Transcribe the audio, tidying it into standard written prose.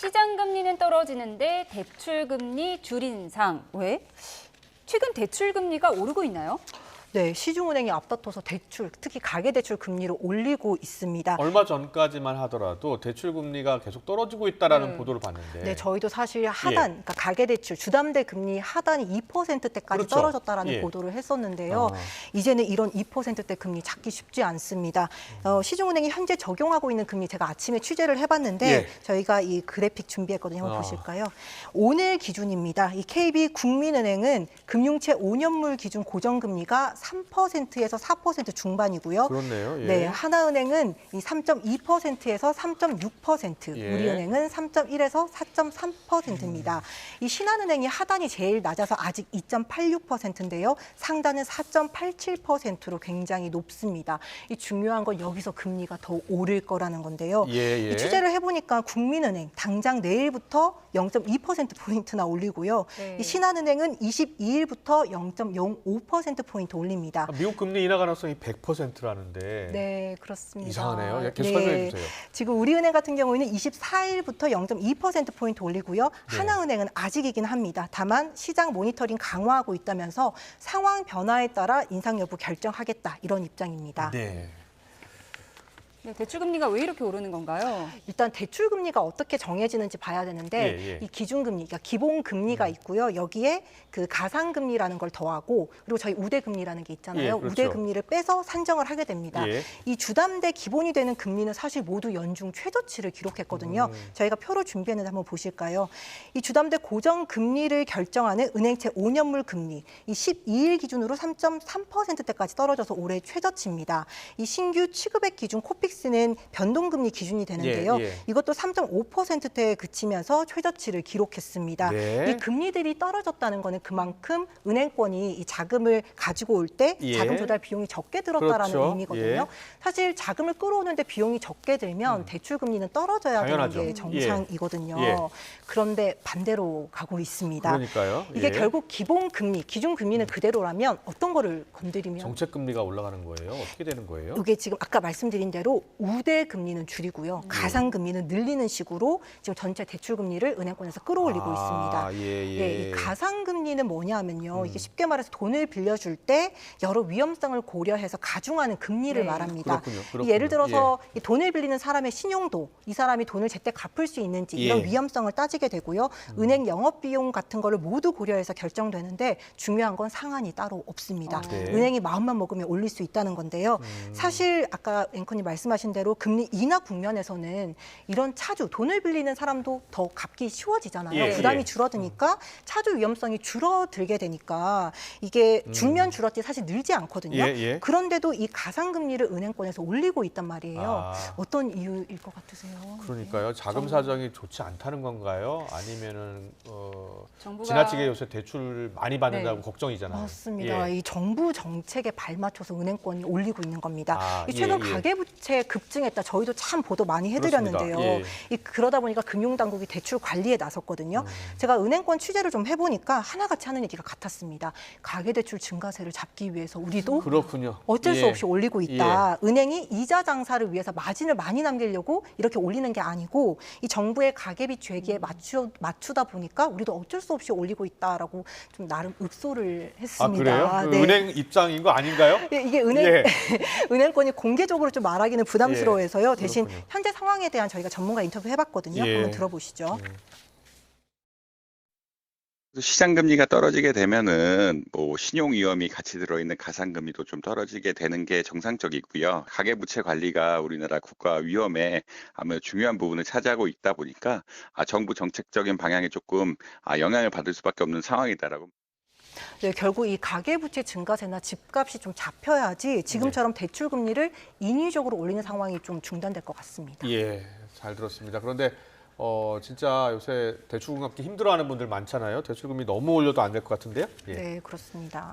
시장 금리는 떨어지는데 대출 금리 줄 인상. 왜? 최근 대출 금리가 오르고 있나요? 네, 시중은행이 앞다퉈서 대출, 특히 가계대출 금리를 올리고 있습니다. 얼마 전까지만 하더라도 대출 금리가 계속 떨어지고 있다라는 보도를 봤는데. 네, 저희도 사실 하단, 그러니까 가계대출, 주담대 금리 하단이 2%대까지 그렇죠. 떨어졌다라는 예. 보도를 했었는데요. 이제는 이런 2%대 금리 잡기 쉽지 않습니다. 시중은행이 현재 적용하고 있는 금리 제가 아침에 취재를 해봤는데 예. 저희가 이 그래픽 준비했거든요. 한번 보실까요? 오늘 기준입니다. 이 KB국민은행은 금융채 5년물 기준 고정금리가 3%에서 4% 중반이고요. 그렇네요. 예. 네, 하나은행은 이 3.2%에서 3.6%, 예. 우리은행은 3.1에서 4.3%입니다. 이 신한은행이 하단이 제일 낮아서 아직 2.86%인데요. 상단은 4.87%로 굉장히 높습니다. 이 중요한 건 여기서 금리가 더 오를 거라는 건데요. 예, 예. 이 취재를 해보니까 국민은행 당장 내일부터 0.2%포인트나 올리고요. 네. 이 신한은행은 22일부터 0.05%포인트 올립니다. 미국 금리 인하 가능성이 100%라는데. 네, 그렇습니다. 이상하네요. 계속 설명해 주세요. 지금 우리은행 같은 경우에는 24일부터 0.2%포인트 올리고요. 네. 하나은행은 아직이긴 합니다. 다만 시장 모니터링 강화하고 있다면서 상황 변화에 따라 인상 여부 결정하겠다 이런 입장입니다. 네. 네, 대출 금리가 왜 이렇게 오르는 건가요? 일단 대출 금리가 어떻게 정해지는지 봐야 되는데 예, 예. 이 기준금리, 그러니까 기본금리가 있고요. 여기에 그 가상금리라는 걸 더하고 그리고 저희 우대금리라는 게 있잖아요. 예, 그렇죠. 우대금리를 빼서 산정을 하게 됩니다. 예. 이 주담대 기본이 되는 금리는 사실 모두 연중 최저치를 기록했거든요. 저희가 표로 준비했는데 한번 보실까요? 이 주담대 고정금리를 결정하는 은행채 5년물 금리, 이 12일 기준으로 3.3%대까지 떨어져서 올해 최저치입니다. 이 신규 취급액 기준 코픽스는 변동금리 기준이 되는데요. 예, 예. 이것도 3.5%대에 그치면서 최저치를 기록했습니다. 네. 이 금리들이 떨어졌다는 거는 그만큼 은행권이 이 자금을 가지고 올 때 예. 자금 조달 비용이 적게 들었다라는 그렇죠. 의미거든요. 예. 사실 자금을 끌어오는데 비용이 적게 들면 대출 금리는 떨어져야 당연하죠. 되는 게 정상이거든요. 예. 그런데 반대로 가고 있습니다. 그러니까요. 이게 예. 결국 기본 금리, 기준 금리는 그대로라면 어떤 거를 건드리면 정책 금리가 올라가는 거예요. 어떻게 되는 거예요? 이게 지금 아까 말씀드린 대로 우대 금리는 줄이고요. 가상 금리는 늘리는 식으로 지금 전체 대출 금리를 은행권에서 끌어올리고 있습니다. 예, 예. 네, 이 가상 금리는 뭐냐면요. 이게 쉽게 말해서 돈을 빌려줄 때 여러 위험성을 고려해서 가중하는 금리를 네. 말합니다. 그렇군요. 이 예를 들어서 이 돈을 빌리는 사람의 신용도, 이 사람이 돈을 제때 갚을 수 있는지 이런 예. 위험성을 따지게 되고요. 은행 영업 비용 같은 거를 모두 고려해서 결정되는데 중요한 건 상한이 따로 없습니다. 네. 은행이 마음만 먹으면 올릴 수 있다는 건데요. 사실 아까 앵커님 말씀하신 대로 금리 인하 국면에서는 이런 차주, 돈을 빌리는 사람도 더 갚기 쉬워지잖아요. 예, 부담이 예. 줄어드니까 차주 위험성이 줄어들게 되니까 이게 줄면 줄었지 사실 늘지 않거든요. 예, 예. 그런데도 이 가상금리를 은행권에서 올리고 있단 말이에요. 아. 어떤 이유일 것 같으세요? 그러니까요. 자금 사정이 좋지 않다는 건가요? 아니면은 정부가 지나치게 요새 대출 많이 받는다고 네. 네, 걱정이잖아요. 맞습니다. 예. 이 정부 정책에 발맞춰서 은행권이 올리고 있는 겁니다. 아, 이 최근 예, 예. 가계부채 급증했다. 저희도 참 보도 많이 해드렸는데요. 그렇습니다. 예. 그러다 보니까 금융당국이 대출 관리에 나섰거든요. 제가 은행권 취재를 좀 해보니까 하나같이 하는 얘기가 같았습니다. 가계대출 증가세를 잡기 위해서 우리도 그렇군요. 어쩔 수 예. 없이 올리고 있다. 은행이 이자 장사를 위해서 마진을 많이 남기려고 이렇게 올리는 게 아니고 이 정부의 가계비 죄기에 맞추다 보니까 우리도 어쩔 수 없이 올리고 있다라고 좀 나름 읍소를 아, 했습니다. 그래요? 네. 은행 입장인 거 아닌가요? 이게 예. 은행권이 공개적으로 좀 말하기는 부담스러워해서요. 대신 그렇군요. 현재 상황에 대한 저희가 전문가 인터뷰 해봤거든요. 예. 한번 들어보시죠. 시장 금리가 떨어지게 되면은 뭐 신용 위험이 같이 들어있는 가상금리도 좀 떨어지게 되는 게 정상적이고요. 가계부채 관리가 우리나라 국가 위험에 아무래도 중요한 부분을 차지하고 있다 보니까 정부 정책적인 방향에 조금 영향을 받을 수밖에 없는 상황이다라고. 네, 결국 이 가계부채 증가세나 집값이 좀 잡혀야지 지금처럼 대출 금리를 인위적으로 올리는 상황이 좀 중단될 것 같습니다. 예, 잘 들었습니다. 그런데 진짜 요새 대출금 갚기 힘들어하는 분들 많잖아요. 대출금리 너무 올려도 안 될 것 같은데요? 예. 네, 그렇습니다.